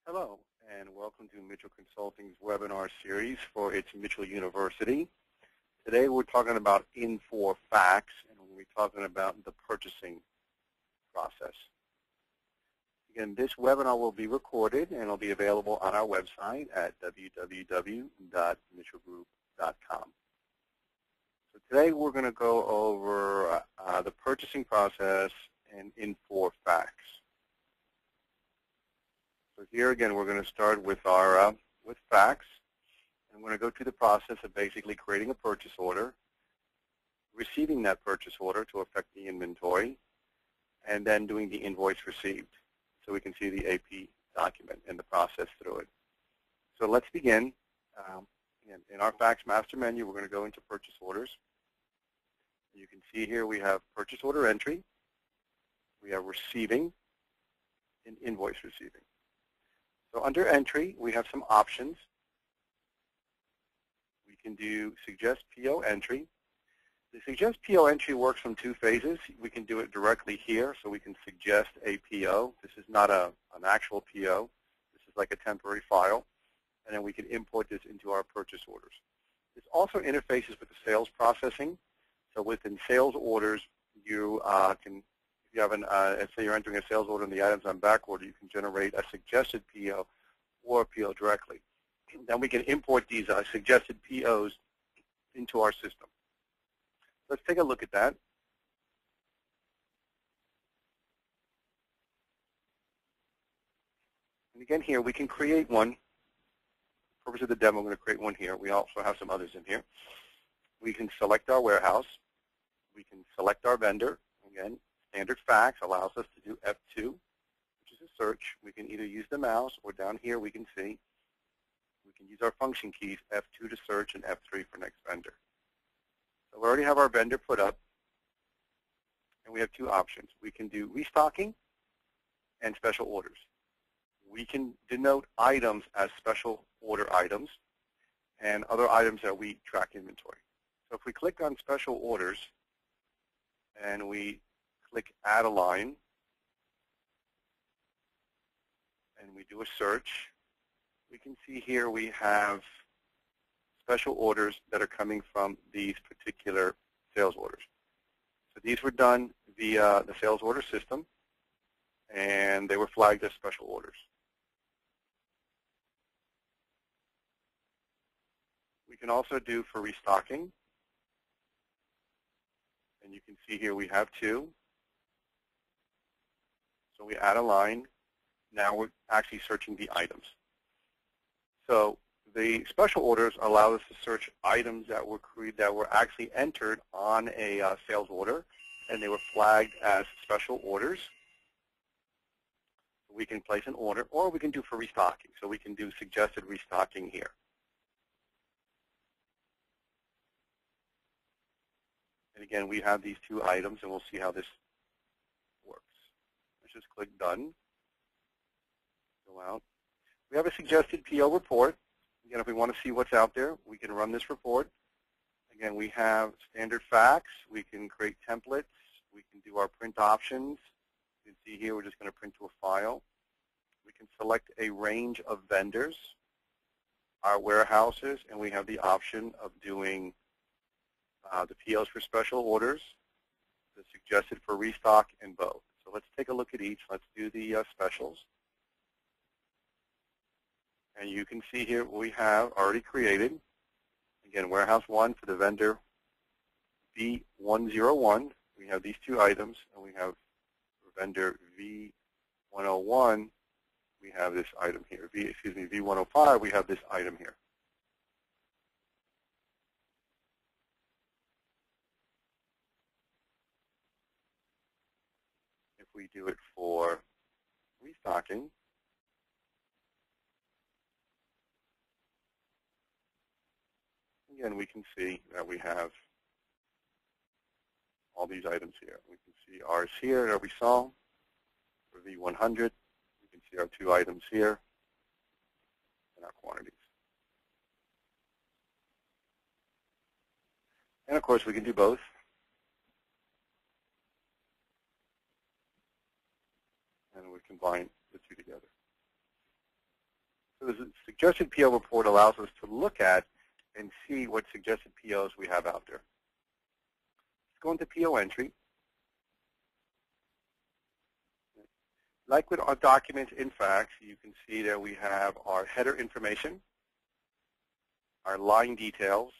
Hello, and welcome to Michell Consulting's webinar series for its Michell University. Today we're talking about Infor FACTS, and we're talking about the purchasing process. Again, this webinar will be recorded and it'll be available on our website at www.mitchellgroup.com. So today we're going to go over the purchasing process and Infor FACTS. So here again, we're going to start with our with FACTS, and we're going to go through the process of basically creating a purchase order, receiving that purchase order to affect the inventory, and then doing the invoice received, so we can see the AP document and the process through it. So let's begin. In our FACTS master menu, we're going to go into purchase orders. You can see here we have purchase order entry, we have receiving, and invoice receiving. So under entry, we have some options. We can do suggest PO entry. The suggest PO entry works from two phases. We can do it directly here, so we can suggest a PO. This is not an actual PO. This is like a temporary file. And then we can import this into our purchase orders. This also interfaces with the sales processing. So within sales orders, you can, if you have let's say you're entering a sales order and the items on back order, you can generate a suggested PO or a PO directly. Then we can import these suggested POs into our system. Let's take a look at that. And again here, we can create one. For the purpose of the demo, I'm going to create one here. We also have some others in here. We can select our warehouse. We can select our vendor. Again, standard FACTS allows us to do F2, which is a search. We can either use the mouse or down here we can see. We can use our function keys, F2 to search and F3 for next vendor. So we already have our vendor put up, and we have two options. We can do restocking and special orders. We can denote items as special order items and other items that we track inventory. So if we click on special orders and we click add a line and we do a search, we can see here we have special orders that are coming from these particular sales orders. So these were done via the sales order system, and they were flagged as special orders. We can also do for restocking, and you can see here we have two. So we add a line. Now we're actually searching the items. So the special orders allow us to search items that were actually entered on a sales order, and they were flagged as special orders. We can place an order, or we can do for restocking. So we can do suggested restocking here. And again, we have these two items, and we'll see how this works. Let's just click Done. Go out. We have a suggested PO report. Again, if we want to see what's out there, we can run this report. Again, we have standard FACTS. We can create templates. We can do our print options. You can see here we're just going to print to a file. We can select a range of vendors, our warehouses, and we have the option of doing the POs for special orders, the suggested for restock, and both. So let's take a look at each. Let's do the specials. And you can see here what we have already created. Again, warehouse 1 for the vendor V101. We have these two items, and we have for vendor V101. We have this item here. V105. We have this item here. If we do it for restocking, again, we can see that we have all these items here. We can see ours here that we saw for V100. We can see our two items here and our quantities. And of course, we can do both. And we combine the two together. the suggested PO report allows us to look at and see what suggested POs we have out there. Let's go into PO entry. Like with our documents in FACTS, you can see that we have our header information, our line details,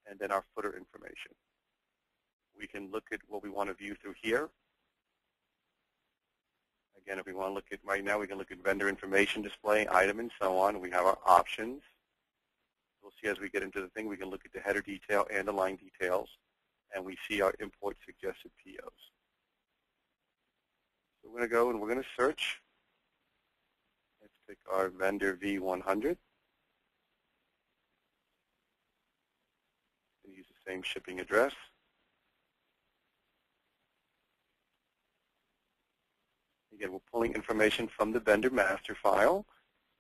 and then our footer information. We can look at what we want to view through here. Again, if we want to look at right now, we can look at vendor information display, item, and so on. We have our options. We'll see as we get into the thing, we can look at the header detail and the line details, and we see our import suggested POs. So we're going to go and we're going to search. Let's pick our vendor V100. Use the same shipping address. Again, we're pulling information from the vendor master file.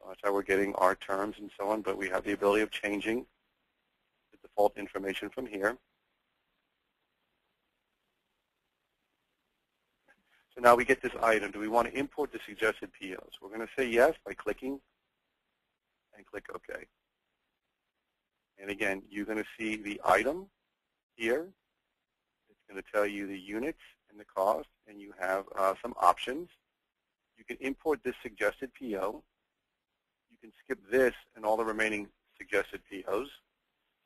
That's how we're getting our terms and so on, but we have the ability of changing the default information from here. So now we get this item. Do we want to import the suggested POs? We're going to say yes by clicking and click OK. And again, you're going to see the item here. It's going to tell you the units and the cost, and you have some options. You can import this suggested PO. You can skip this and all the remaining suggested POs.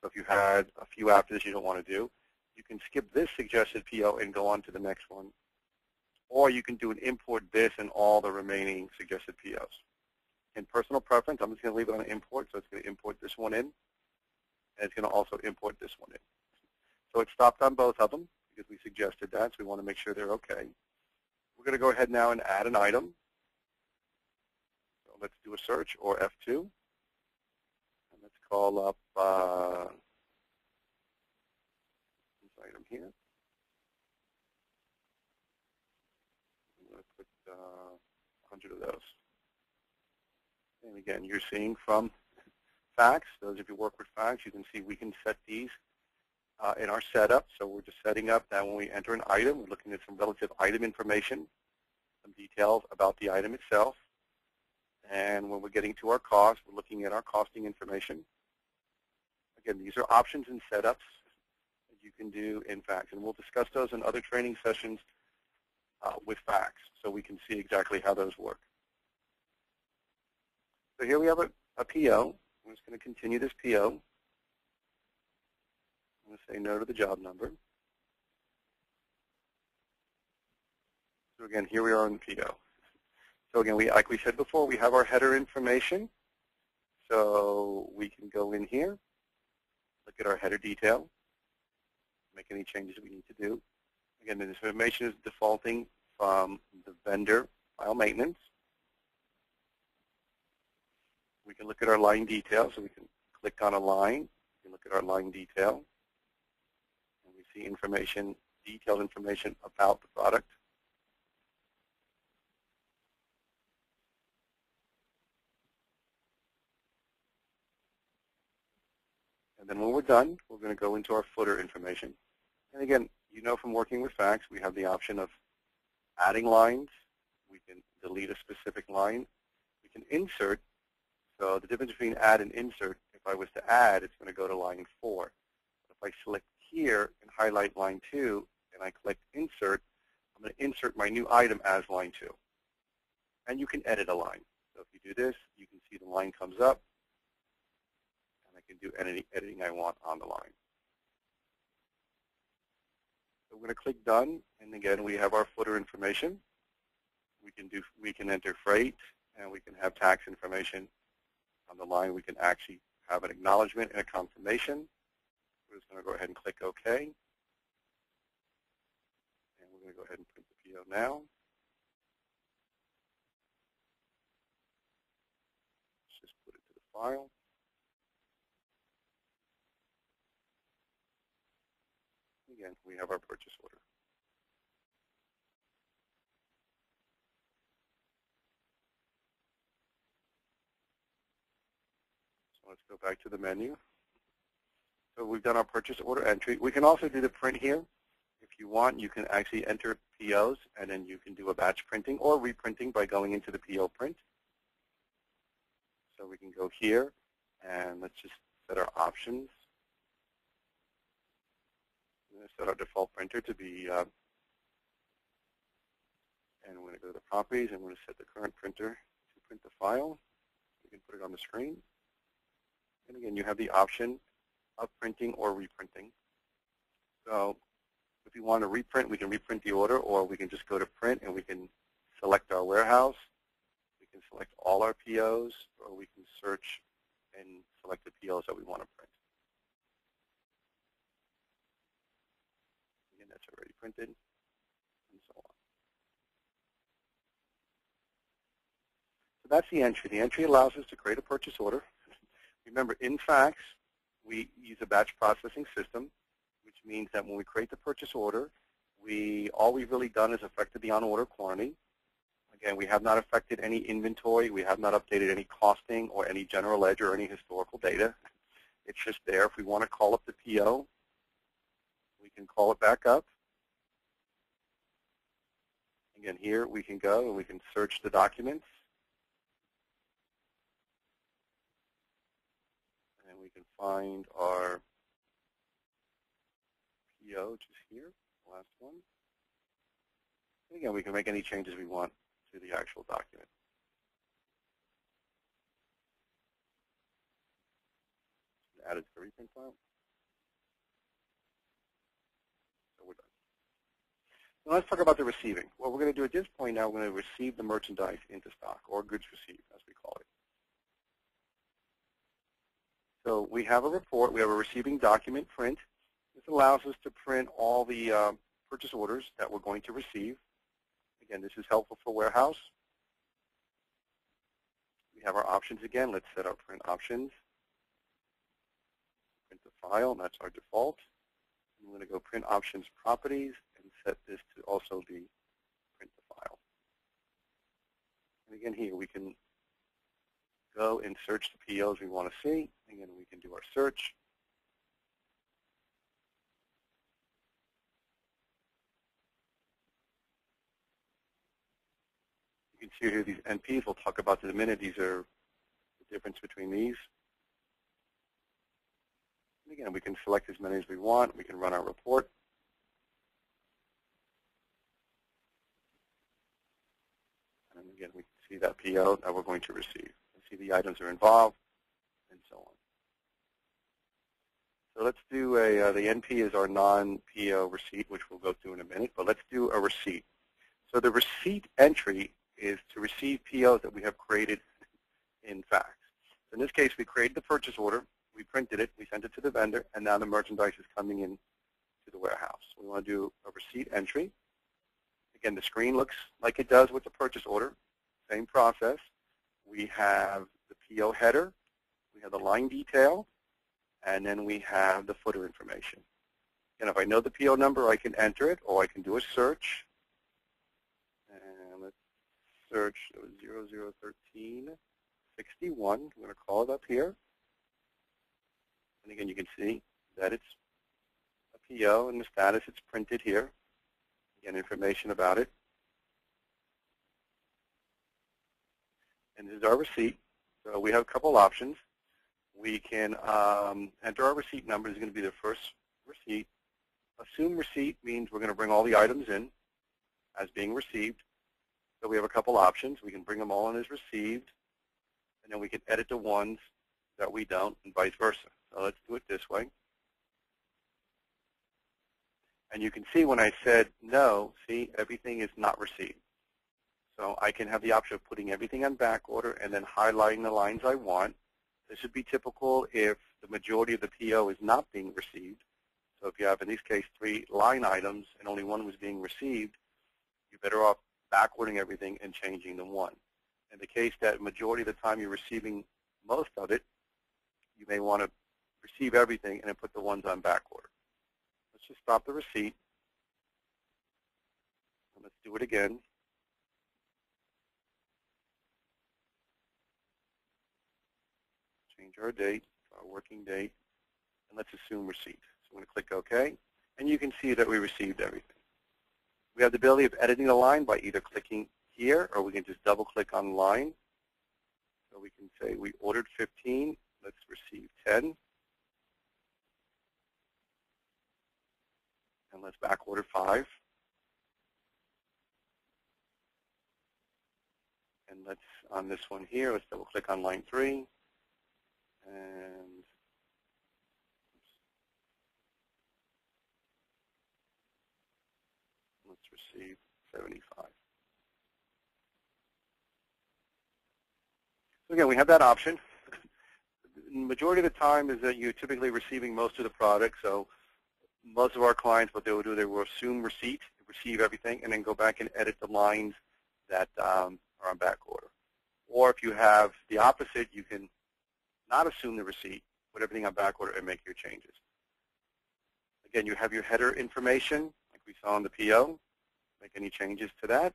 So if you had a few after this you don't want to do, you can skip this suggested PO and go on to the next one. Or you can do an import this and all the remaining suggested POs. In personal preference, I'm just going to leave it on import, so it's going to import this one in, and it's going to also import this one in. So it stopped on both of them because we suggested that, so we want to make sure they're okay. We're going to go ahead now and add an item. So let's do a search, or F2. And let's call up this item here. I'm going to put 100 of those. And again, you're seeing from FACTS, those of you who work with FACTS, you can see we can set these in our setup. So we're just setting up that when we enter an item, we're looking at some relative item information, some details about the item itself. And when we're getting to our cost, we're looking at our costing information. Again, these are options and setups that you can do in FACTS. And we'll discuss those in other training sessions with FACTS so we can see exactly how those work. So here we have a PO. I'm just going to continue this PO. I'm going to say no to the job number. So again, here we are in the PO. So again, like we said before, we have our header information. So we can go in here, look at our header detail, make any changes we need to do. Again, this information is defaulting from the vendor file maintenance. We can look at our line detail, so we can click on a line. We can look at our line detail, and we see information, detailed information about the product. And then when we're done, we're going to go into our footer information. And again, you know from working with FACTS, we have the option of adding lines. We can delete a specific line. We can insert. So the difference between add and insert, if I was to add, it's going to go to line 4. If I select here and highlight line 2, and I click insert, I'm going to insert my new item as line 2. And you can edit a line. So if you do this, you can see the line comes up, and I can do any editing I want on the line. So we're going to click done, and again, we have our footer information. We can enter freight, and we can have tax information. On the line, we can actually have an acknowledgement and a confirmation. We're just going to go ahead and click OK. And we're going to go ahead and print the PO now. Let's just put it to the file. Again, we have our purchase order. Let's go back to the menu. So we've done our purchase order entry. We can also do the print here. If you want, you can actually enter POs, and then you can do a batch printing or reprinting by going into the PO print. So we can go here, and let's just set our options. I'm going to set our default printer to be, and we're going to go to the properties, and we're going to set the current printer to print the file. You can put it on the screen. And again, you have the option of printing or reprinting. So if you want to reprint, we can reprint the order, or we can just go to print and we can select our warehouse. We can select all our POs, or we can search and select the POs that we want to print. Again, that's already printed, and so on. So that's the entry. The entry allows us to create a purchase order. Remember, in FACTS, we use a batch processing system, which means that when we create the purchase order, all we've really done is affected the on-order quantity. Again, we have not affected any inventory. We have not updated any costing or any general ledger or any historical data. It's just there. If we want to call up the PO, we can call it back up. Again, here we can go and we can search the documents. And we can find our PO, which is here, the last one. And again, we can make any changes we want to the actual document. Add it to the reprint file. So we're done. Now let's talk about the receiving. What we're going to do at this point now, we're going to receive the merchandise into stock, or goods received, as we call it. So we have a report. We have a receiving document print. This allows us to print all the purchase orders that we're going to receive. Again, this is helpful for warehouse. We have our options again. Let's set our print options. Print the file, and that's our default. I'm going to go print options properties and set this to also be print the file. And again, here we can go and search the POs we want to see. Again, we can do our search. You can see here these NPs. We'll talk about in a minute. These are the difference between these. And again, we can select as many as we want. We can run our report. And again, we can see that PO that we're going to receive. And see the items are involved, and so on. So let's do the NP is our non-PO receipt, which we'll go through in a minute. But let's do a receipt. So the receipt entry is to receive POs that we have created in FACTS. So in this case, we created the purchase order, we printed it, we sent it to the vendor, and now the merchandise is coming in to the warehouse. We want to do a receipt entry. Again, the screen looks like it does with the purchase order. Same process. We have the PO header, we have the line detail, and then we have the footer information. And if I know the PO number, I can enter it, or I can do a search. And let's search 001361. I'm going to call it up here. And again, you can see that it's a PO and the status. It's printed here. Again, information about it. And this is our receipt. So we have a couple options. We can enter our receipt number. This is going to be the first receipt. Assume receipt means we're going to bring all the items in as being received. So we have a couple options. We can bring them all in as received, and then we can edit the ones that we don't, and vice versa. So let's do it this way. And you can see when I said no, see, everything is not received. So I can have the option of putting everything on back order and then highlighting the lines I want. This would be typical if the majority of the PO is not being received. So if you have, in this case, 3 line items and only 1 was being received, you're better off backwarding everything and changing the 1. In the case that majority of the time you're receiving most of it, you may want to receive everything and then put the ones on back order. Let's just stop the receipt. And let's do it again. Change our date, our working date, and let's assume receipt. So I'm going to click OK, and you can see that we received everything. We have the ability of editing the line by either clicking here, or we can just double-click on the line. So we can say we ordered 15. Let's receive 10. And let's back order 5. And let's, on this one here, let's double click on line 3. And let's receive 75. So again, we have that option. The majority of the time is that you're typically receiving most of the product. So most of our clients, what they will do, they will assume receipt, receive everything, and then go back and edit the lines that are on back order. Or if you have the opposite, you can not assume the receipt, put everything on back order, and make your changes. Again, you have your header information, like we saw in the PO. Make any changes to that.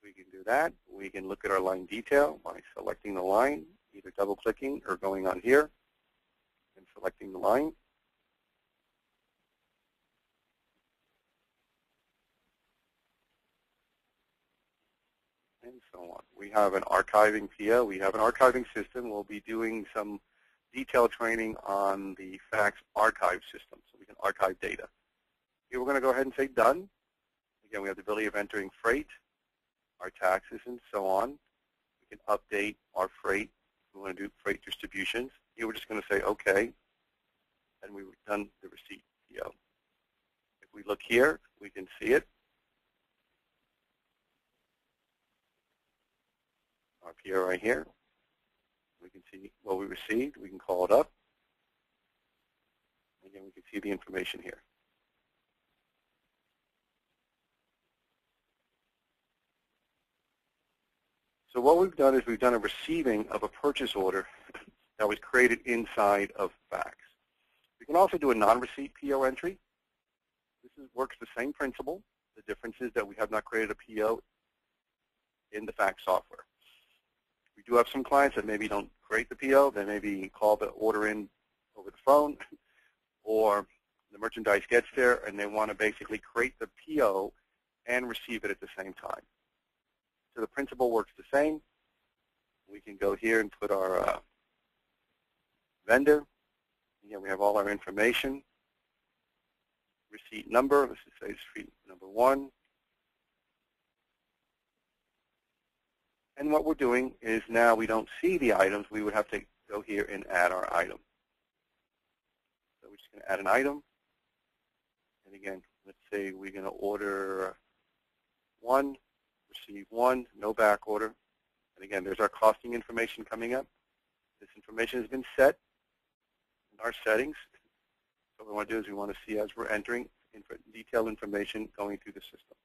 We can do that. We can look at our line detail by selecting the line, either double-clicking or going on here and selecting the line. And so on. We have an archiving PO. We have an archiving system. We'll be doing some detailed training on the fax archive system, so we can archive data. Here we're going to go ahead and say done. Again, we have the ability of entering freight, our taxes, and so on. We can update our freight. We want to do freight distributions. Here we're just going to say OK, and we've done the receipt PO. If we look here, we can see it. Our PO right here. We can see what we received. We can call it up. Again, we can see the information here. So what we've done is we've done a receiving of a purchase order that was created inside of fax. We can also do a non-receipt PO entry. This works the same principle. The difference is that we have not created a PO in the fax software. We do have some clients that maybe don't create the PO. They maybe call the order in over the phone, or the merchandise gets there and they want to basically create the PO and receive it at the same time. So the principle works the same. We can go here and put our vendor. Again, we have all our information. Receipt number, let's just say it's receipt number 1. And what we're doing is now we don't see the items. We would have to go here and add our item. So we're just going to add an item. And again, let's say we're going to order 1, receive 1, no back order. And again, there's our costing information coming up. This information has been set in our settings. So what we want to do is we want to see as we're entering detailed information going through the system.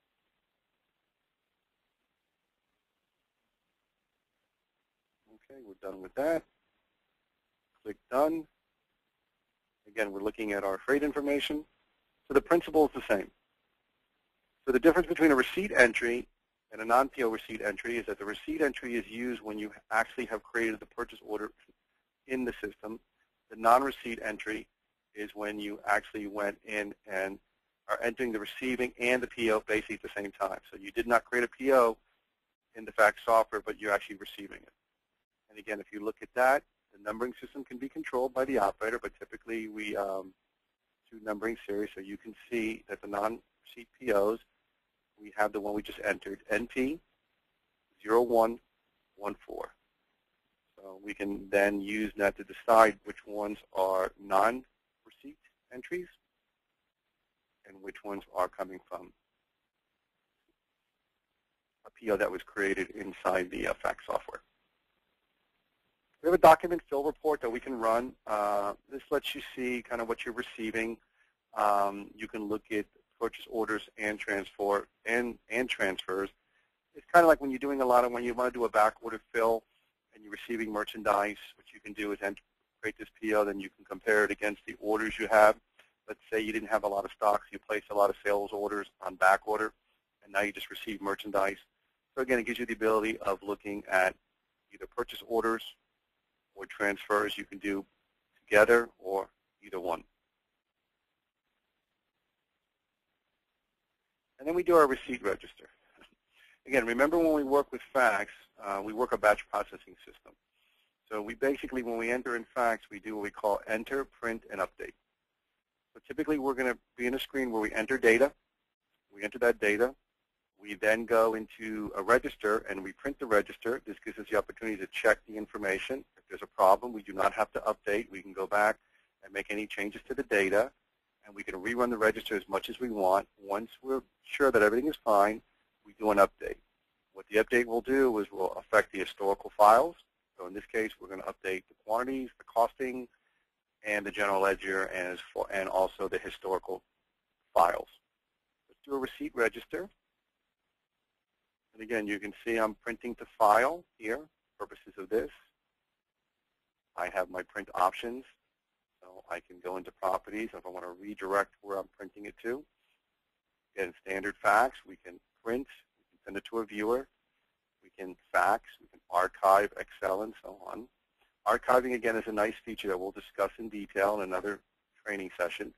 Okay, we're done with that. Click Done. Again, we're looking at our freight information. So the principle is the same. So the difference between a receipt entry and a non-PO receipt entry is that the receipt entry is used when you actually have created the purchase order in the system. The non-receipt entry is when you actually went in and are entering the receiving and the PO basically at the same time. So you did not create a PO in the fax software, but you're actually receiving it. And again, if you look at that, the numbering system can be controlled by the operator, but typically we do numbering series, so you can see that the non-receipt POs, we have the one we just entered, NP 0114. So we can then use that to decide which ones are non-receipt entries and which ones are coming from a PO that was created inside the fax software. We have a document fill report that we can run. This lets you see kind of what you're receiving. You can look at purchase orders and transfers. It's kind of like when you're doing when you want to do a back order fill and you're receiving merchandise, what you can do is create this PO, then you can compare it against the orders you have. Let's say you didn't have a lot of stocks, you placed a lot of sales orders on back order, and now you just receive merchandise. So again, it gives you the ability of looking at either purchase orders or transfers you can do together or either one. And then we do our receipt register. Again, remember when we work with fax, we work a batch processing system. So we basically, when we enter in fax, we do what we call enter, print, and update. So typically we're going to be in a screen where we enter data. We enter that data. We then go into a register and we print the register. This gives us the opportunity to check the information. If there's a problem, we do not have to update. We can go back and make any changes to the data, and we can rerun the register as much as we want. Once we're sure that everything is fine, we do an update. What the update will do is will affect the historical files. So in this case, we're going to update the quantities, the costing, and the general ledger, and also the historical files. Let's do a receipt register. And again, you can see I'm printing to file here, purposes of this. I have my print options, so I can go into properties if I want to redirect where I'm printing it to. Again, standard fax, we can print, we can send it to a viewer, we can fax, we can archive, Excel, and so on. Archiving, again, is a nice feature that we'll discuss in detail in another training session.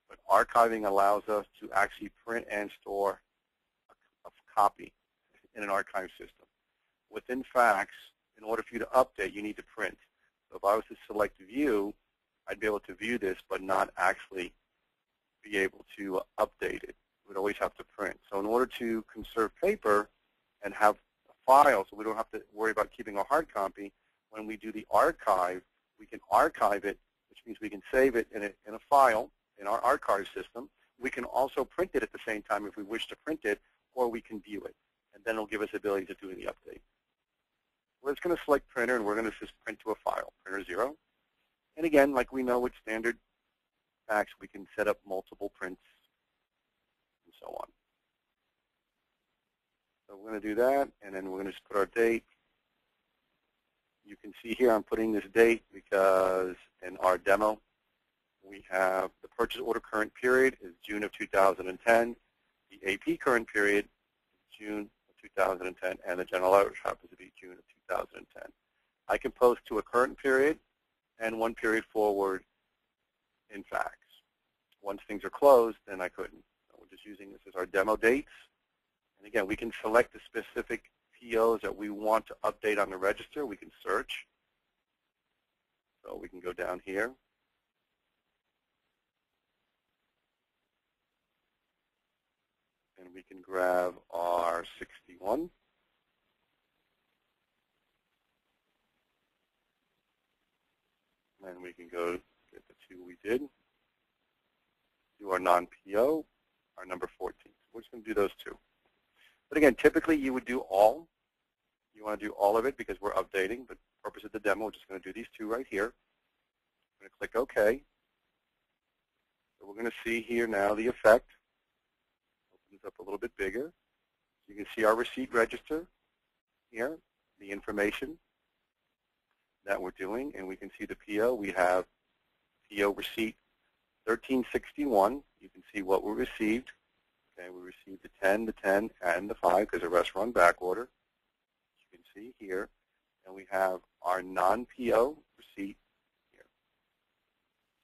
But archiving allows us to actually print and store a copy in an archive system. Within fax, in order for you to update, you need to print. So if I was to select view, I'd be able to view this but not actually be able to update it. We'd always have to print. So in order to conserve paper and have a file so we don't have to worry about keeping a hard copy, when we do the archive, we can archive it, which means we can save it in a file in our archive system. We can also print it at the same time if we wish to print it, or we can view it. And then it'll give us the ability to do the update. We're just going to select printer, and we're going to just print to a file, printer 0. And again, like we know with standard fax, we can set up multiple prints and so on. So we're going to do that, and then we're going to just put our date. You can see here I'm putting this date because in our demo, we have the purchase order current period is June of 2010. The AP current period is June 2010, and the general ledger happens to be June of 2010. I can post to a current period and one period forward in fax. Once things are closed, then I couldn't. So we're just using this as our demo dates. And again, we can select the specific POs that we want to update on the register. We can search. So we can go down here. And we can grab our 61. And we can go get the 2 we did. Do our non-PO, our number 14. So we're just going to do those 2. But again, typically you would do all. You want to do all of it because we're updating. But for the purpose of the demo, we're just going to do these 2 right here. I'm going to click OK. So we're going to see here now the effect. Open this up a little bit bigger. So you can see our receipt register here, the information that we're doing, and we can see the PO. We have PO receipt 1361. You can see what we received. Okay, we received the 10, and the 5 because the rest were on back order. You can see here, and we have our non-PO receipt here.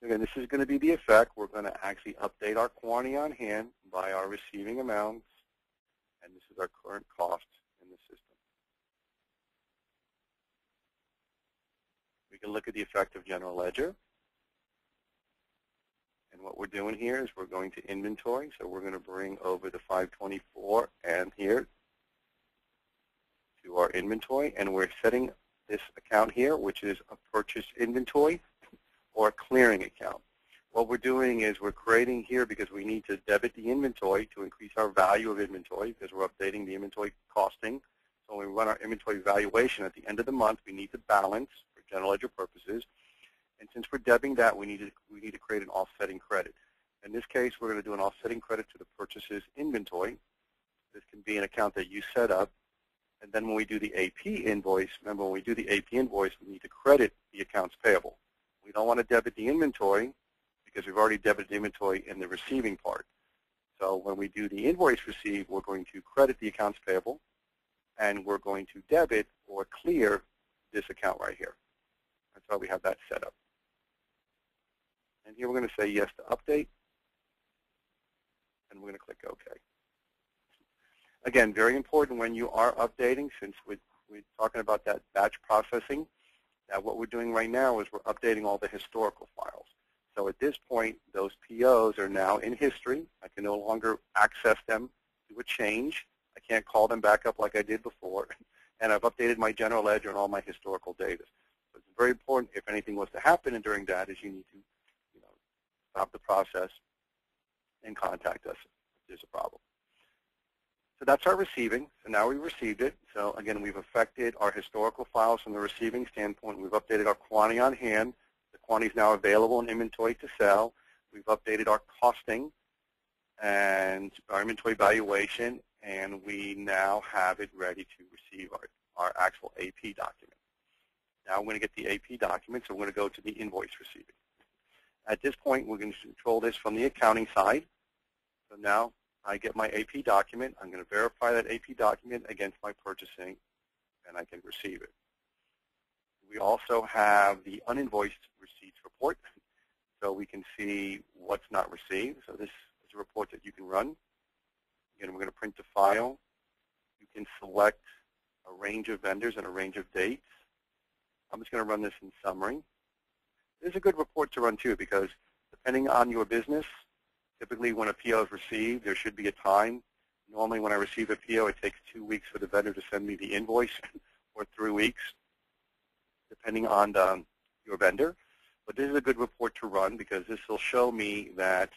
Again, this is going to be the effect. We're going to actually update our quantity on hand by our receiving amounts, and this is our current cost in the system. We can look at the effect of general ledger. And what we're doing here is we're going to inventory. So we're going to bring over the 524 and here to our inventory. And we're setting this account here, which is a purchase inventory or a clearing account. What we're doing is we're creating here because we need to debit the inventory to increase our value of inventory because we're updating the inventory costing. So when we run our inventory valuation at the end of the month, we need to balance for general ledger purposes. And since we're debiting that, we need to create an offsetting credit. In this case, we're going to do an offsetting credit to the purchases inventory. This can be an account that you set up. And then when we do the AP invoice, remember when we do the AP invoice, we need to credit the accounts payable. We don't want to debit the inventory because we've already debited the inventory in the receiving part. So when we do the invoice receive, we're going to credit the accounts payable, and we're going to debit or clear this account right here. That's why we have that set up. And here we're going to say yes to update, and we're going to click OK. Again, very important when you are updating, since we're talking about that batch processing, that what we're doing right now is we're updating all the historical files. So at this point, those POs are now in history. I can no longer access them, do a change. I can't call them back up like I did before. And I've updated my general ledger and all my historical data. So it's very important, if anything was to happen during that, is you need to stop the process and contact us if there's a problem. So that's our receiving. So now we received it. So again, we've affected our historical files from the receiving standpoint. We've updated our quantity on hand. The quantity is now available in inventory to sell. We've updated our costing and our inventory valuation, and we now have it ready to receive our actual AP document. Now we're going to get the AP document, so we're going to go to the invoice receiving. At this point, we're going to control this from the accounting side. So now I get my AP document. I'm going to verify that AP document against my purchasing, and I can receive it. We also have the uninvoiced receipts report, so we can see what's not received. So this is a report that you can run. Again, we're going to print the file. You can select a range of vendors and a range of dates. I'm just going to run this in summary. This is a good report to run too, because depending on your business, typically when a PO is received, there should be a time. Normally when I receive a PO, it takes 2 weeks for the vendor to send me the invoice, or 3 weeks, depending on your vendor. But this is a good report to run, because this will show me that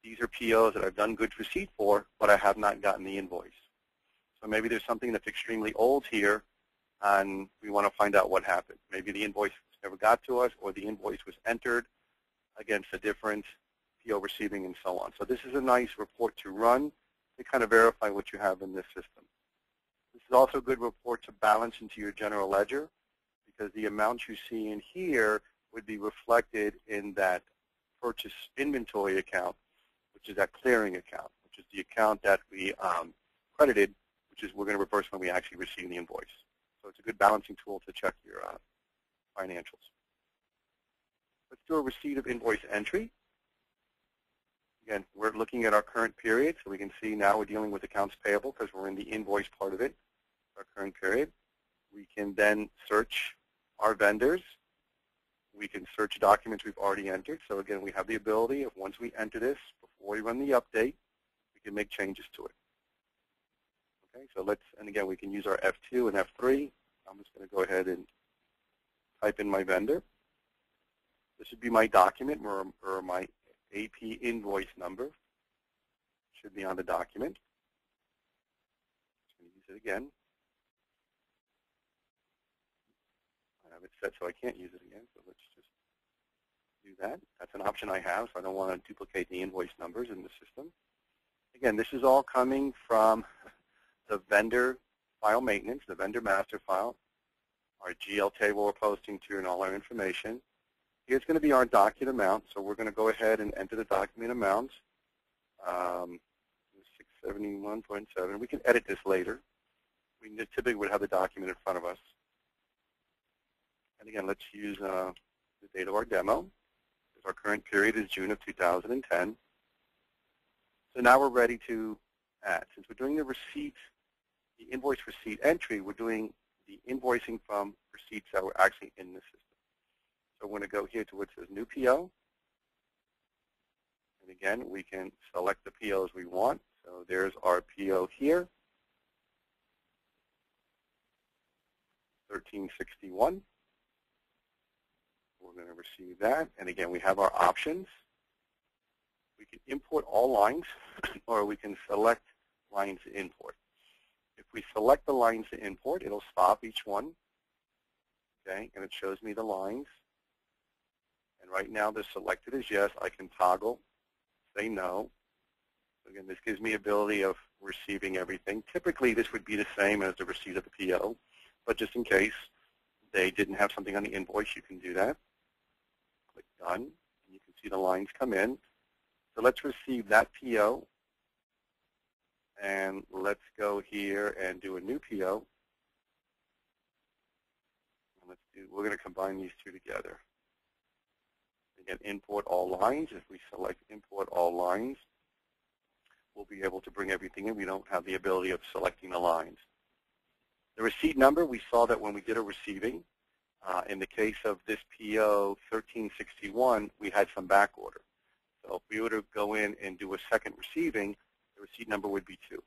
these are POs that I've done goods receipt for, but I have not gotten the invoice. So maybe there's something that's extremely old here, and we want to find out what happened. Maybe the invoice never got to us, or the invoice was entered against a different PO receiving, and so on. So this is a nice report to run to kind of verify what you have in this system. This is also a good report to balance into your general ledger, because the amounts you see in here would be reflected in that purchase inventory account, which is that clearing account, which is the account that we credited, which is we're going to reverse when we actually receive the invoice. So it's a good balancing tool to check your financials. Let's do a receipt of invoice entry. Again, we're looking at our current period, so we can see now we're dealing with accounts payable because we're in the invoice part of it, our current period. We can then search our vendors. We can search documents we've already entered. So again, we have the ability of, once we enter this, before we run the update, we can make changes to it. Okay, so and again, we can use our F2 and F3. I'm just going to go ahead and type in my vendor. This would be my document, or my AP invoice number. Should be on the document. I'm going to use it again. I have it set so I can't use it again, so let's just do that. That's an option I have, so I don't want to duplicate the invoice numbers in the system. Again, this is all coming from the vendor file maintenance, the vendor master file, our GL table we're posting to, and all our information. Here's going to be our document amount, so we're going to go ahead and enter the document amount, 671.7. We can edit this later. We typically would have the document in front of us. And again, let's use the date of our demo. Our current period is June of 2010. So now we're ready to add. Since we're doing the receipt, the invoice receipt entry, we're doing the invoicing from receipts that were actually in the system. So we're going to go here to what says New PO. And again, we can select the POs we want. So there's our PO here, 1361. We're going to receive that. And again, we have our options. We can import all lines, or we can select lines to import. If we select the lines to import, it'll stop each one. Okay, and it shows me the lines. And right now they're selected as yes. I can toggle, say no. So again, this gives me ability of receiving everything. Typically, this would be the same as the receipt of the PO, but just in case they didn't have something on the invoice, you can do that. Click Done, and you can see the lines come in. So let's receive that PO, and let's go here and do a new PO. And we're going to combine these two together. Again, import all lines. If we select import all lines, we'll be able to bring everything in. We don't have the ability of selecting the lines. The receipt number, we saw that when we did a receiving. In the case of this PO 1361, we had some back order. So if we were to go in and do a second receiving, the receipt number would be 2.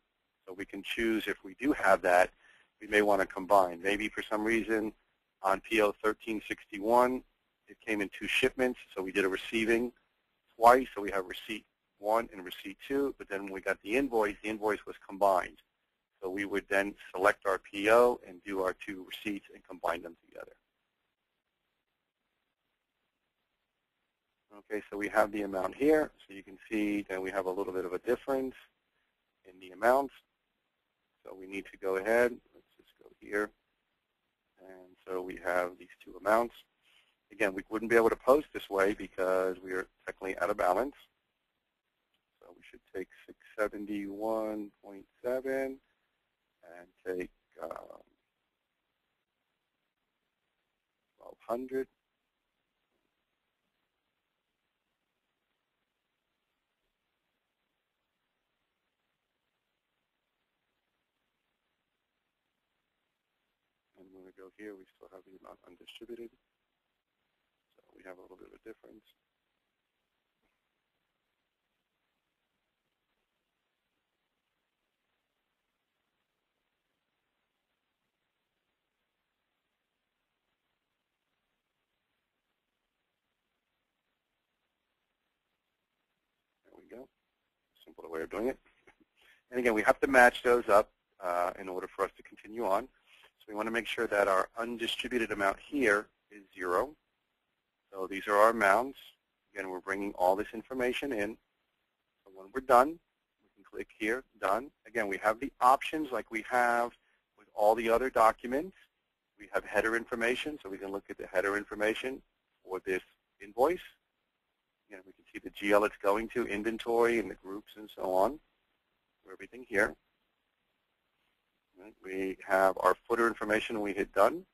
So we can choose, if we do have that, we may want to combine. Maybe for some reason on PO 1361, it came in 2 shipments, so we did a receiving twice, so we have receipt 1 and receipt 2, but then when we got the invoice was combined. So we would then select our PO and do our 2 receipts and combine them together. Okay, so we have the amount here, so you can see that we have a little bit of a difference in the amounts. So we need to go ahead, let's just go here, and so we have these 2 amounts. Again, we wouldn't be able to post this way because we are technically out of balance. So we should take 671.7 and take 1200. And when we go here, we still have the amount undistributed. So we have a little bit of a difference. There we go. Simpler way of doing it. And again, we have to match those up in order for us to continue on. So we want to make sure that our undistributed amount here is 0. So these are our amounts. Again, we're bringing all this information in. So when we're done, we can click here, done. Again, we have the options like we have with all the other documents. We have header information, so we can look at the header information for this invoice. Again, we can see the GL it's going to, inventory, and the groups and so on. Everything here. We have our footer information, and we hit done.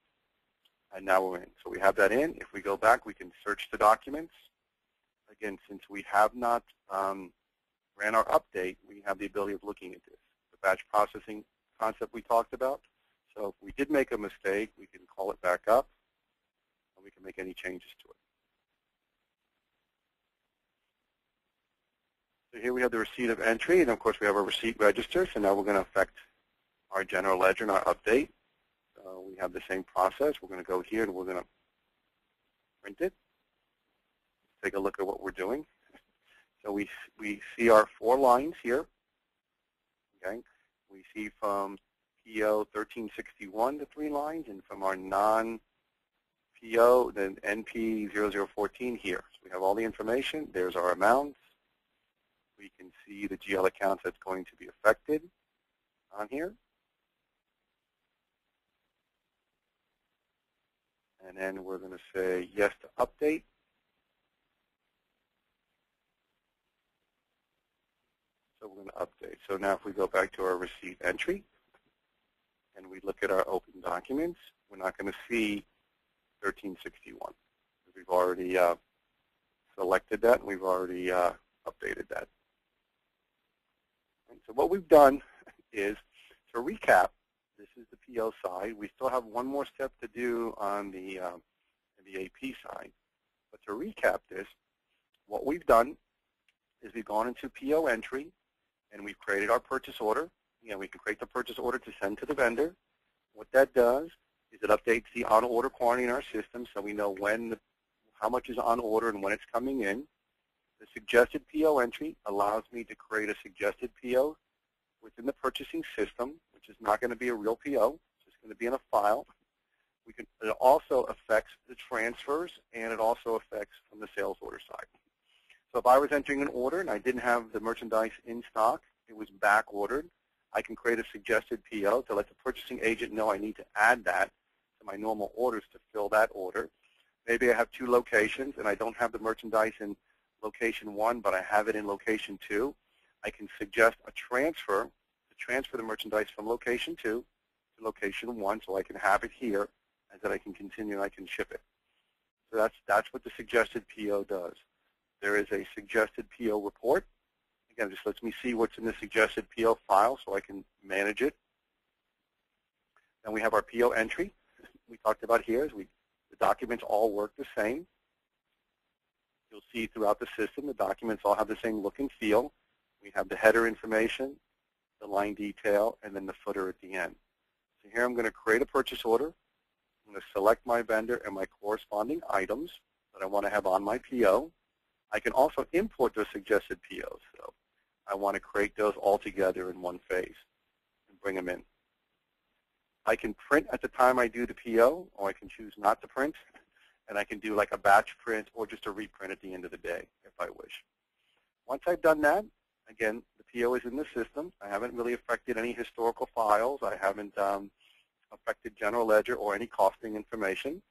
And now we're in. So we have that in. If we go back, we can search the documents. Again, since we have not ran our update, we have the ability of looking at this. The batch processing concept we talked about. So if we did make a mistake, we can call it back up, and we can make any changes to it. So here we have the receipt of entry, and of course we have our receipt register. So now we're going to affect our general ledger and our update. So we have the same process. We're going to go here and we're going to print it. Let's take a look at what we're doing. So we see our 4 lines here. Okay, we see from PO 1361 the 3 lines, and from our non-PO, then NP 0014 here. So we have all the information. There's our amounts. We can see the GL accounts that's going to be affected on here. And then we're going to say yes to update. So we're going to update. So now if we go back to our receipt entry and we look at our open documents, we're not going to see 1361. We've already selected that, and we've already updated that. So what we've done is, to recap, this is the PO side. We still have one more step to do on the AP side. But to recap this, what we've done is we've gone into PO entry, and we've created our purchase order. Again, we can create the purchase order to send to the vendor. What that does is it updates the on-order quantity in our system, so we know how much is on order and when it's coming in. The suggested PO entry allows me to create a suggested PO within the purchasing system, which is not going to be a real PO. It's just going to be in a file. It also affects the transfers, and it also affects from the sales order side. So if I was entering an order and I didn't have the merchandise in stock, it was back ordered, I can create a suggested PO to let the purchasing agent know I need to add that to my normal orders to fill that order. Maybe I have 2 locations and I don't have the merchandise in location 1, but I have it in location 2. I can suggest a transfer to transfer the merchandise from location 2 to location 1, so I can have it here, and then I can continue and I can ship it. So that's what the suggested PO does. There is a suggested PO report. Again, just lets me see what's in the suggested PO file so I can manage it. Then we have our PO entry. We talked about here is the documents all work the same. You'll see throughout the system the documents all have the same look and feel. We have the header information, the line detail, and then the footer at the end. So here I'm going to create a purchase order. I'm going to select my vendor and my corresponding items that I want to have on my PO. I can also import those suggested POs. So I want to create those all together in one phase and bring them in. I can print at the time I do the PO, or I can choose not to print, and I can do like a batch print or just a reprint at the end of the day if I wish. Once I've done that, again, the PO is in the system. I haven't really affected any historical files. I haven't affected general ledger or any costing information.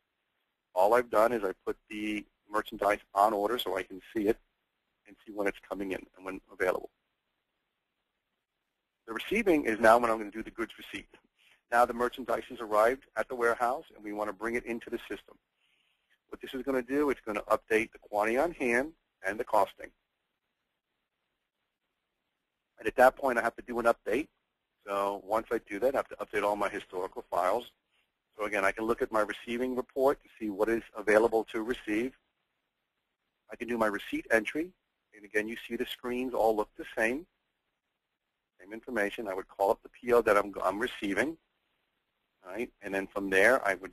All I've done is I put the merchandise on order so I can see it and see when it's coming in and when available. The receiving is now when I'm going to do the goods receipt. Now the merchandise has arrived at the warehouse and we want to bring it into the system. What this is going to do, it's going to update the quantity on hand and the costing. And at that point I have to do an update. So once I do that, I have to update all my historical files. So again, I can look at my receiving report to see what is available to receive. I can do my receipt entry. And again, you see the screens all look the same. Same information. I would call up the PO that I'm receiving. All right? And then from there, I would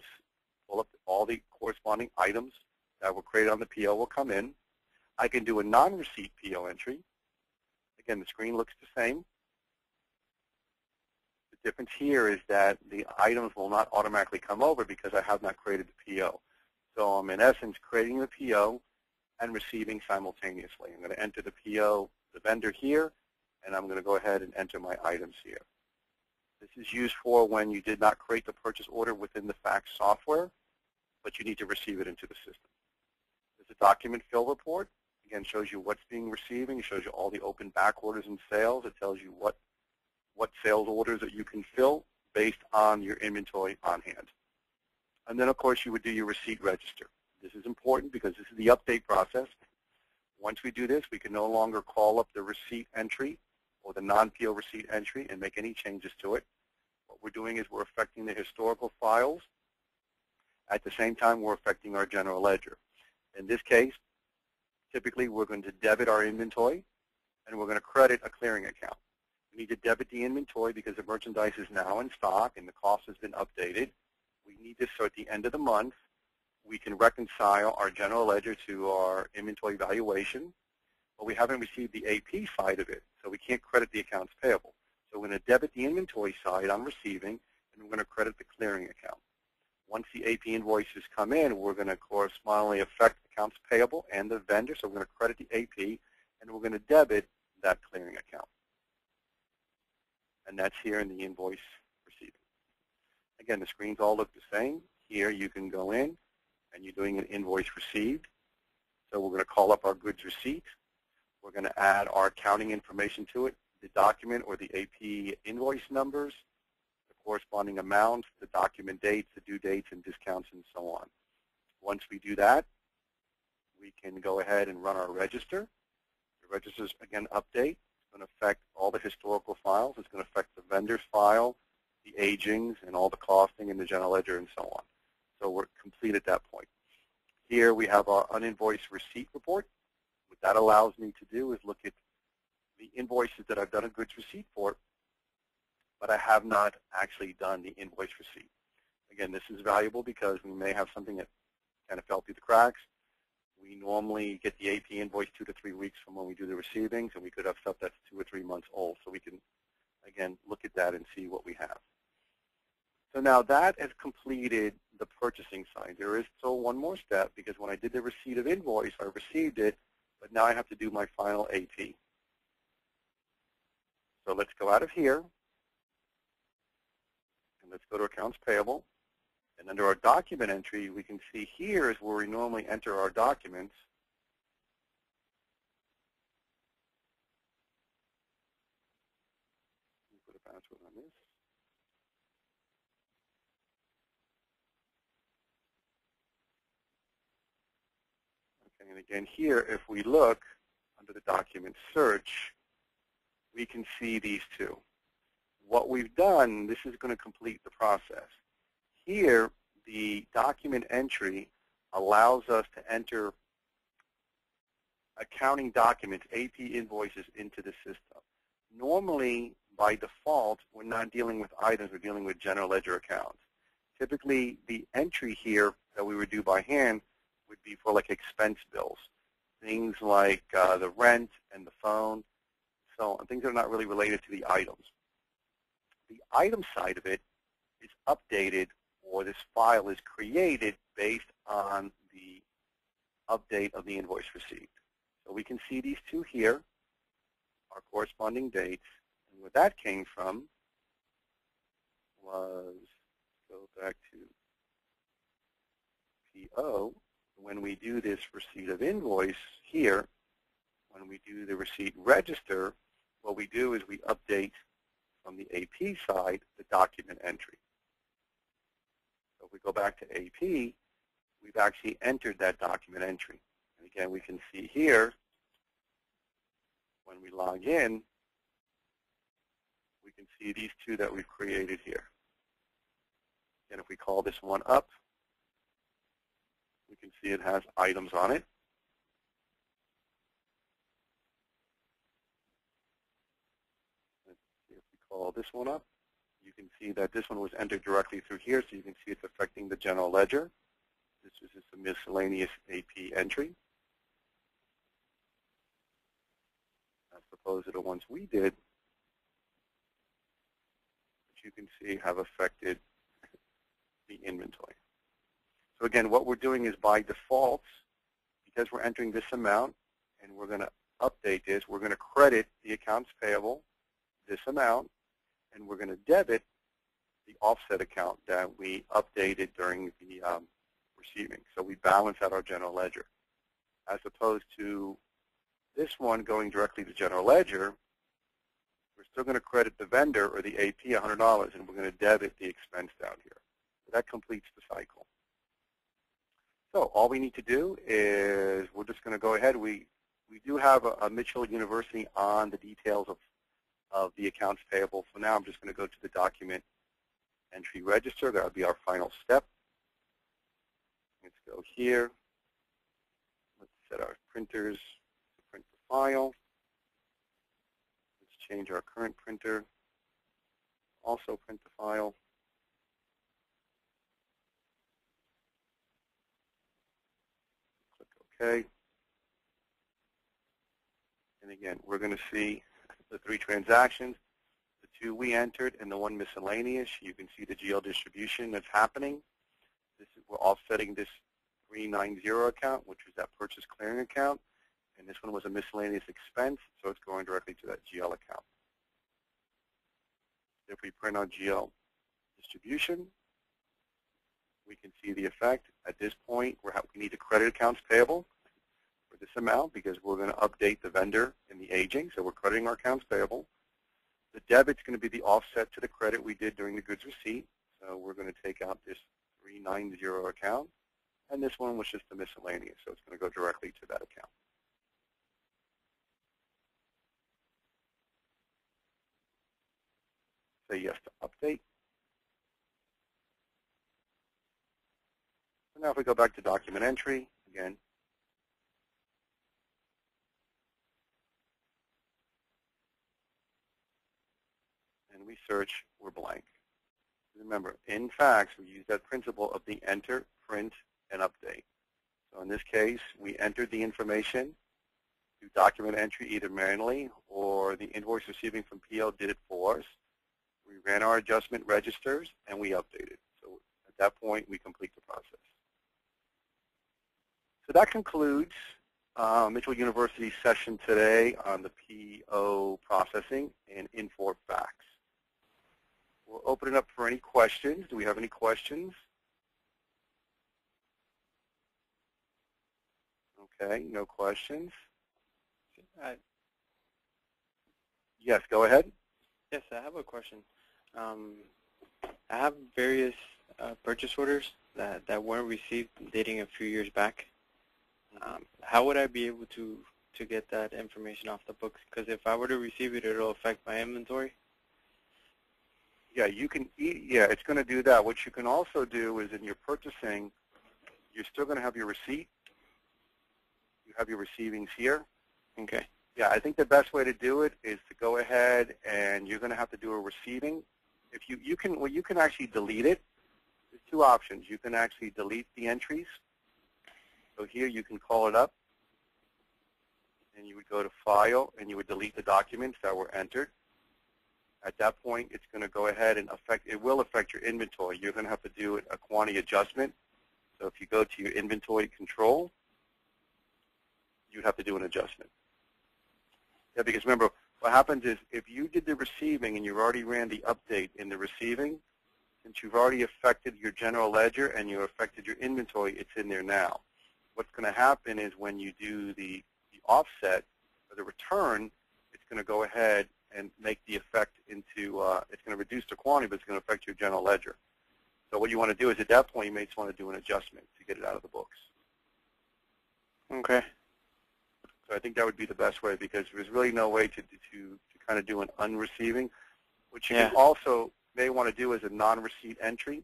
pull up all the corresponding items that were created on the PO will come in. I can do a non-receipt PO entry. Again, the screen looks the same. The difference here is that the items will not automatically come over because I have not created the PO. So I'm in essence creating the PO and receiving simultaneously. I'm going to enter the PO, the vendor here, and I'm going to go ahead and enter my items here. This is used for when you did not create the purchase order within the FACTS software, but you need to receive it into the system. There's a document fill report. Again, shows you what's being receiving. It shows you all the open back orders and sales. It tells you what sales orders that you can fill based on your inventory on hand. And then, of course, you would do your receipt register. This is important because this is the update process. Once we do this, we can no longer call up the receipt entry or the non-PO receipt entry and make any changes to it. What we're doing is we're affecting the historical files. At the same time, we're affecting our general ledger. In this case, typically we're going to debit our inventory and we're going to credit a clearing account. We need to debit the inventory because the merchandise is now in stock and the cost has been updated. We need this so at the end of the month, we can reconcile our general ledger to our inventory valuation, but we haven't received the AP side of it, so we can't credit the accounts payable. So we're going to debit the inventory side on receiving, and we're going to credit the clearing account. Once the AP invoices come in, we're going to correspondingly affect accounts payable and the vendor, so we're going to credit the AP, and we're going to debit that clearing account. And that's here in the invoice receiving. Again, the screens all look the same. Here you can go in, and you're doing an invoice received. So we're going to call up our goods receipt. We're going to add our accounting information to it, the document or the AP invoice numbers, the corresponding amounts, the document dates, the due dates, and discounts, and so on. Once we do that, we can go ahead and run our register. The register's, again, update. It's going to affect all the historical files. It's going to affect the vendor's file, the agings, and all the costing, and the general ledger, and so on. So we're complete at that point. Here we have our uninvoiced receipt report. What that allows me to do is look at the invoices that I've done a goods receipt for, but I have not actually done the invoice receipt. Again, this is valuable because we may have something that kind of fell through the cracks. We normally get the AP invoice 2 to 3 weeks from when we do the receivings, and we could have stuff that's 2 or 3 months old. So we can, again, look at that and see what we have. So now that has completed the purchasing side. There is still one more step because when I did the receipt of invoice, I received it, but now I have to do my final AP. So let's go out of here, and let's go to accounts payable. And under our document entry, we can see here is where we normally enter our documents. Let me put a password on this. Okay, and again here, if we look under the document search, we can see these two. What we've done, this is going to complete the process. Here, the document entry allows us to enter accounting documents, AP invoices, into the system. Normally, by default, we're not dealing with items, we're dealing with general ledger accounts. Typically, the entry here that we would do by hand would be for like expense bills, things like the rent and the phone, so on, things that are not really related to the items. The item side of it is updated, or this file is created based on the update of the invoice receipt. So we can see these two here, our corresponding dates, and where that came from was, go back to PO, when we do this receipt of invoice here, when we do the receipt register, what we do is we update from the AP side the document entry. So if we go back to AP, we've actually entered that document entry. And again, we can see here, when we log in, we can see these two that we've created here. And if we call this one up, we can see it has items on it. If we call this one up, you can see that this one was entered directly through here, so you can see it's affecting the general ledger. This is just a miscellaneous AP entry, as opposed to the ones we did, which you can see have affected the inventory. So again, what we're doing is by default, because we're entering this amount, and we're going to update this, we're going to credit the accounts payable, this amount, and we're going to debit the offset account that we updated during the receiving. So we balance out our general ledger. As opposed to this one going directly to general ledger, we're still going to credit the vendor or the AP $100, and we're going to debit the expense down here. So that completes the cycle. So all we need to do is we're just going to go ahead. We do have a Michell University on the details of the accounts payable. For now, I'm just going to go to the document entry register. That would be our final step. Let's go here. Let's set our printers to print the file. Let's change our current printer. Also print the file. Okay. And again, we're going to see the three transactions, the two we entered and the one miscellaneous. You can see the GL distribution that's happening. We're offsetting this 390 account, which was that purchase clearing account. And this one was a miscellaneous expense, so it's going directly to that GL account. If we print our GL distribution, we can see the effect. At this point, we need to credit accounts payable for this amount because we're going to update the vendor in the aging, so we're crediting our accounts payable. The debit's going to be the offset to the credit we did during the goods receipt, so we're going to take out this 390 account, and this one was just a miscellaneous, so it's going to go directly to that account. Say yes to update. So now if we go back to document entry, again, and we search, we're blank. Remember, in FACTS, we use that principle of the enter, print, and update. So in this case, we entered the information through document entry either manually or the invoice receiving from PO did it for us. We ran our adjustment registers, and we updated. So at that point, we complete the process. So that concludes Michell University's session today on the PO processing and Infor FACTS. We'll open it up for any questions. Do we have any questions? Okay, no questions. Yes, go ahead. Yes, I have a question. I have various purchase orders that weren't received dating a few years back. How would I be able to to get that information off the books? Because if I were to receive it, it'll affect my inventory. Yeah, you can. Yeah, it's going to do that. What you can also do is in your purchasing, you're still going to have your receipt. You have your receivings here. Okay. Yeah, I think the best way to do it is to go ahead and you're going to have to do a receiving. If you can actually delete it. There's two options. You can actually delete the entries. So here you can call it up, and you would go to File, and you would delete the documents that were entered. At that point, it's going to go ahead and it will affect your inventory. You're going to have to do a quantity adjustment. So if you go to your inventory control, you'd have to do an adjustment. Yeah, because remember, what happens is if you did the receiving and you already ran the update in the receiving, since you've already affected your general ledger and you affected your inventory, it's in there now. What's going to happen is when you do the offset or the return, it's going to go ahead and make the effect into, it's going to reduce the quantity, but it's going to affect your general ledger. So what you want to do is at that point, you may just want to do an adjustment to get it out of the books. Okay. So I think that would be the best way because there's really no way to kind of do an unreceiving. What you can also may want to do is a non-receipt entry.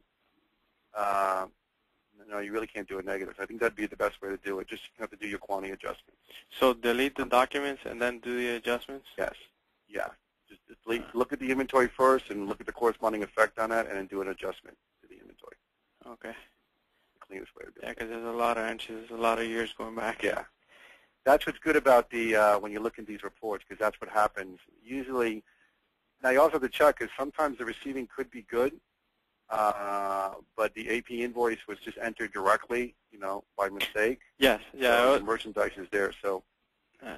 No, you really can't do a negative. I think that'd be the best way to do it. Just you have to do your quantity adjustments. So delete the documents and then do the adjustments? Yes. Yeah. Just delete, look at the inventory first and look at the corresponding effect on that and then do an adjustment to the inventory. Okay. The cleanest way to do it. Yeah, because there's a lot of entries, a lot of years going back. Yeah. That's what's good about the when you look at these reports because that's what happens. Usually, now you also have to check because sometimes the receiving could be good, but the AP invoice was just entered directly, by mistake. Yes. Yeah. So the merchandise is there. So,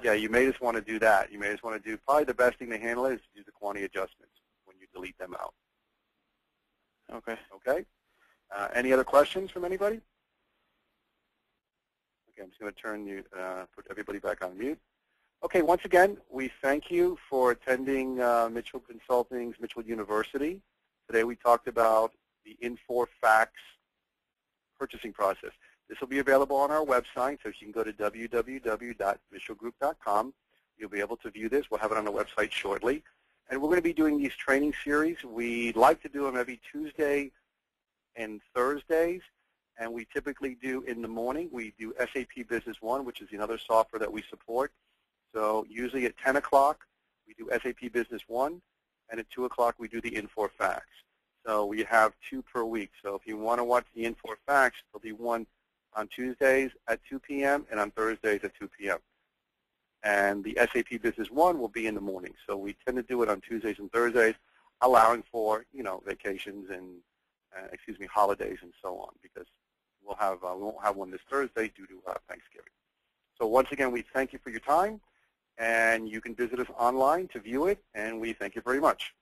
yeah, you may just want to do that. You may just want to do probably the best thing to handle it is to do the quantity adjustments when you delete them out. Okay. Okay. Any other questions from anybody? Okay, I'm just going to turn you, put everybody back on mute. Okay, once again, we thank you for attending Michell Consulting's Michell University. Today we talked about the Infor FACTS purchasing process. This will be available on our website, so you can go to www.michellgroup.com. You'll be able to view this. We'll have it on the website shortly. And we're going to be doing these training series. We like to do them every Tuesday and Thursdays, and we typically do in the morning. We do SAP Business One, which is another software that we support. So usually at 10 o'clock, we do SAP Business One, and at 2 o'clock, we do the Infor FACTS. So we have 2 per week. So if you want to watch the Infor FACTS, there'll be one on Tuesdays at 2 p.m. and on Thursdays at 2 p.m. And the SAP Business One will be in the morning. So we tend to do it on Tuesdays and Thursdays, allowing for, vacations and, holidays and so on, because we won't have one this Thursday due to Thanksgiving. So once again, we thank you for your time, and you can visit us online to view it, and we thank you very much.